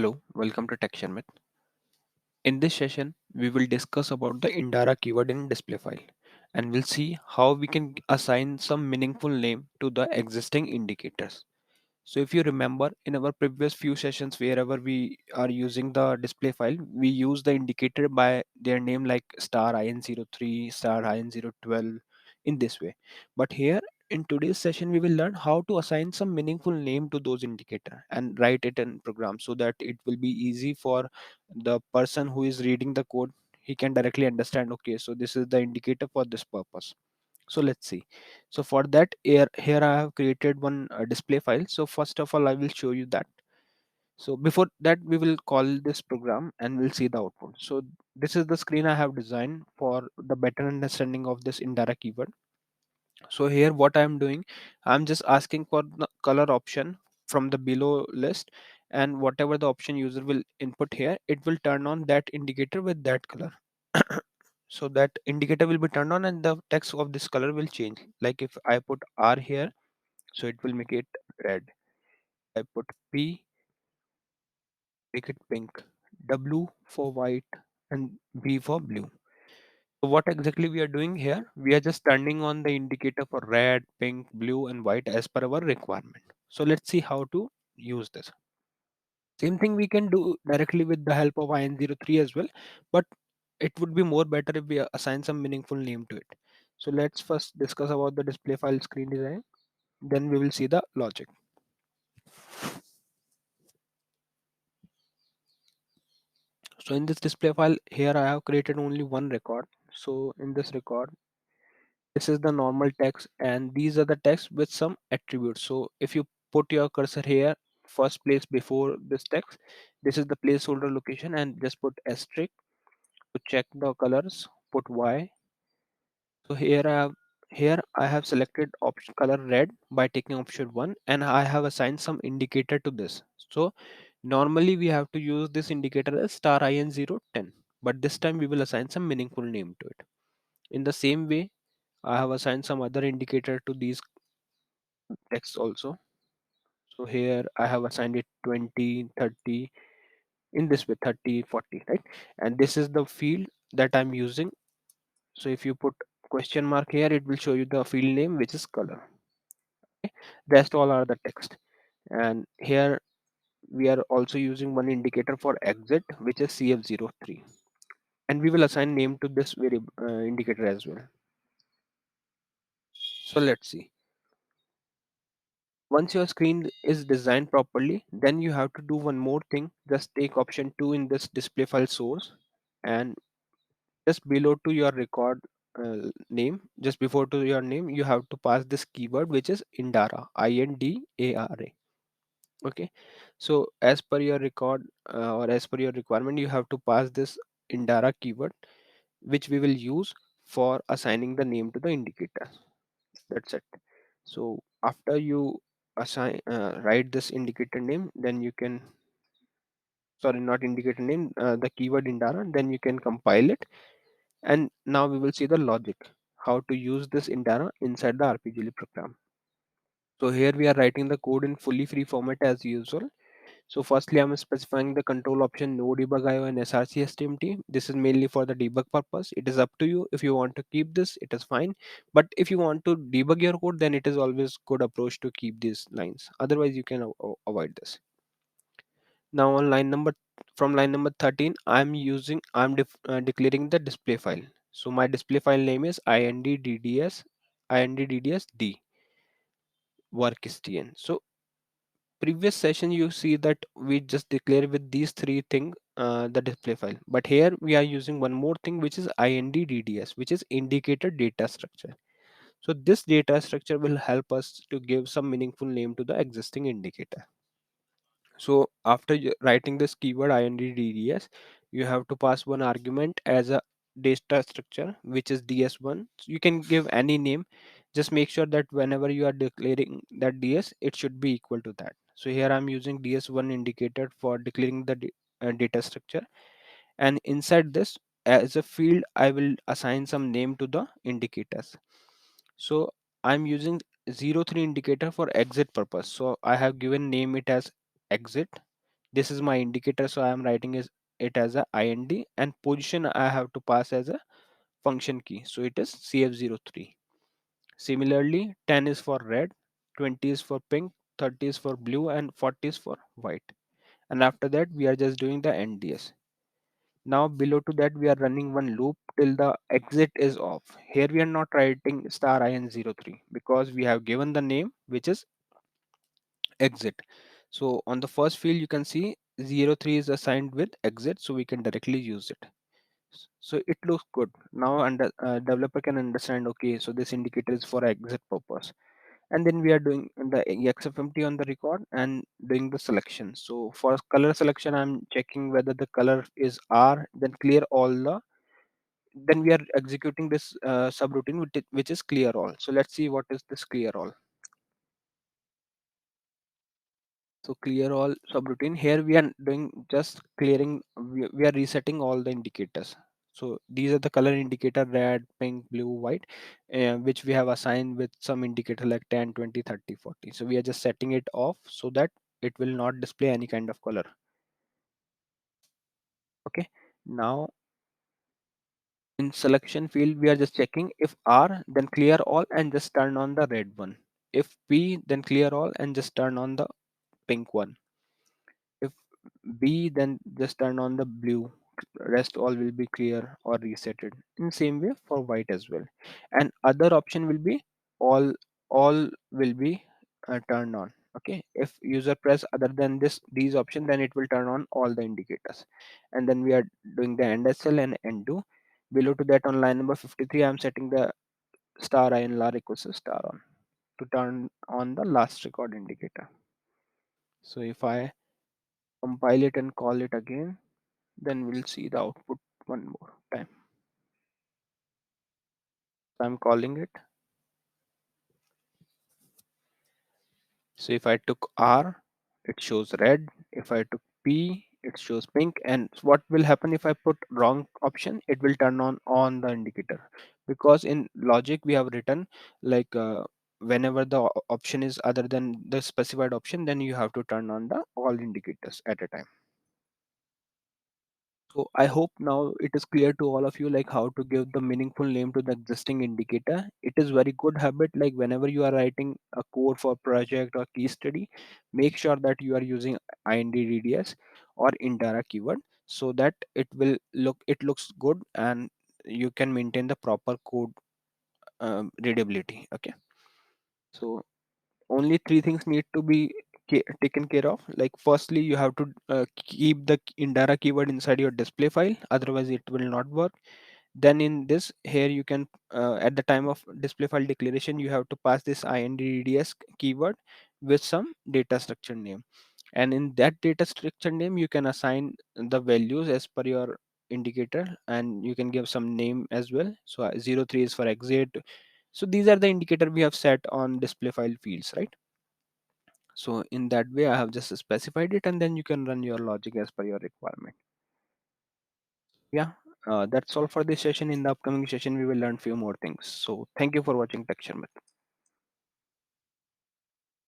Hello, welcome to Tech Sharmit. In this session, we will discuss about the INDARA keyword in display file and we'll see how we can assign some meaningful name to the existing indicators. So if you remember in our previous few sessions, wherever we are using the display file, we use the indicator by their name like star IN03, star IN012 in this way. But here in today's session, we will learn how to assign some meaningful name to those indicator and write it in program so that it will be easy for the person who is reading the code. He can directly understand, okay, so this is the indicator for this purpose. So let's see. So for that here I have created one display file. So first of all I will show you that. So before that we will call this program and we'll see the output. So this is the screen I have designed for the better understanding of this indirect keyword. So here what I'm doing, I'm just asking for the color option from the below list, and whatever the option user will input here, it will turn on that indicator with that color. So that indicator will be turned on and the text of this color will change. Like if I put R here, so it will make it red. I put P, make it pink. W for white and B for blue. So what exactly we are doing here? We are just turning on the indicator for red, pink, blue and white as per our requirement. So let's see how to use this. Same thing we can do directly with the help of IN03 as well, but it would be more better if we assign some meaningful name to it. So let's first discuss about the display file screen design. Then we will see the logic. So in this display file here I have created only one record. So in this record, this is the normal text and these are the text with some attributes. So if you put your cursor here, first place before this text, this is the placeholder location, and just put asterisk to check the colors, put Y. So here I have selected option color red by taking option 1, and I have assigned some indicator to this. So normally we have to use this indicator as star IN010, but this time we will assign some meaningful name to it. In the same way, I have assigned some other indicator to these texts also. So here I have assigned it 20, 30, in this way 30, 40, right? And this is the field that I'm using. So if you put question mark here, it will show you the field name, which is color. Okay? Rest all are the text. And here we are also using one indicator for exit, which is CF03. And we will assign name to this variable indicator as well. So let's see. Once your screen is designed properly, then you have to do one more thing. Just take option 2 in this display file source, and just below to your record name, just before to your name, you have to pass this keyword, which is INDARA, INDARA. Okay, so as per your record or as per your requirement, you have to pass this INDARA keyword, which we will use for assigning the name to the indicator. That's it. So after you assign write this indicator name, then you can, sorry, not indicator name, the keyword indara, then you can compile it. And now we will see the logic, how to use this indara inside the RPGLE program. So here we are writing the code in fully free format as usual. So firstly, I'm specifying the control option no debug IO and src stmt. This is mainly for the debug purpose. It is up to you. If you want to keep this, it is fine, but if you want to debug your code, then it is always good approach to keep these lines. Otherwise you can avoid this. Now on line number, from line number 13, I'm declaring the display file. So my display file name is indds d workstn. So previous session you see that we just declare with these three things the display file, but here we are using one more thing, which is INDDS, which is indicator data structure. So this data structure will help us to give some meaningful name to the existing indicator. So after writing this keyword INDDS, you have to pass one argument as a data structure, which is DS1. So you can give any name. Just make sure that whenever you are declaring that DS, it should be equal to that. So here I'm using DS1 indicator for declaring the data structure. And inside this, as a field, I will assign some name to the indicators. So I'm using 03 indicator for exit purpose. So I have given name it as exit. This is my indicator, so I am writing it as a IND, and position I have to pass as a function key, so it is CF03. Similarly, 10 is for red, 20 is for pink, 30 is for blue, and 40 is for white. And after that, we are just doing the NDS. Now below to that, we are running one loop till the exit is off. Here we are not writing star IN03 because we have given the name which is exit. So on the first field, you can see 03 is assigned with exit, so we can directly use it. So it looks good. Now developer can understand, okay, so this indicator is for exit purpose. And then we are doing the exfmt on the record and doing the selection. So for color selection, I'm checking whether the color is R, then clear all the, then we are executing this subroutine which is clear all. So let's see what is this clear all. So clear all subroutine. Here we are doing just clearing. We are resetting all the indicators. So these are the color indicator: red, pink, blue, white, which we have assigned with some indicator like 10, 20, 30, 40. So we are just setting it off so that it will not display any kind of color. Okay. Now in selection field, we are just checking if R, then clear all and just turn on the red one. If P, then clear all and just turn on the pink one. If B, then just turn on the blue. Rest all will be clear or resetted. In same way for white as well. And other option will be all all will be turned on. Okay. If user press other than these option, then it will turn on all the indicators. And then we are doing the end SL and end do. Below to that on line number 53, I'm setting the star in lar equals to star on to turn on the last record indicator. So if I compile it and call it again, then we'll see the output one more time. So I'm calling it. So if I took R, it shows red. If I took P, it shows pink. And what will happen if I put wrong option? It will turn on the indicator, because in logic we have written like whenever the option is other than the specified option, then you have to turn on the all indicators at a time. So I hope now it is clear to all of you like how to give the meaningful name to the existing indicator. It is very good habit, like whenever you are writing a code for project or case study, make sure that you are using INDDS or INDARA keyword so that it looks good and you can maintain the proper code readability. Okay. So only three things need to be taken care of. Like firstly, you have to keep the Indara keyword inside your display file, otherwise it will not work. Then in this here you can at the time of display file declaration, you have to pass this INDDS keyword with some data structure name, and in that data structure name you can assign the values as per your indicator, and you can give some name as well. So 03 is for exit. So these are the indicator we have set on display file fields, right? So in that way, I have just specified it, and then you can run your logic as per your requirement. Yeah, that's all for this session. In the upcoming session, we will learn few more things. So thank you for watching Tech Sharmit.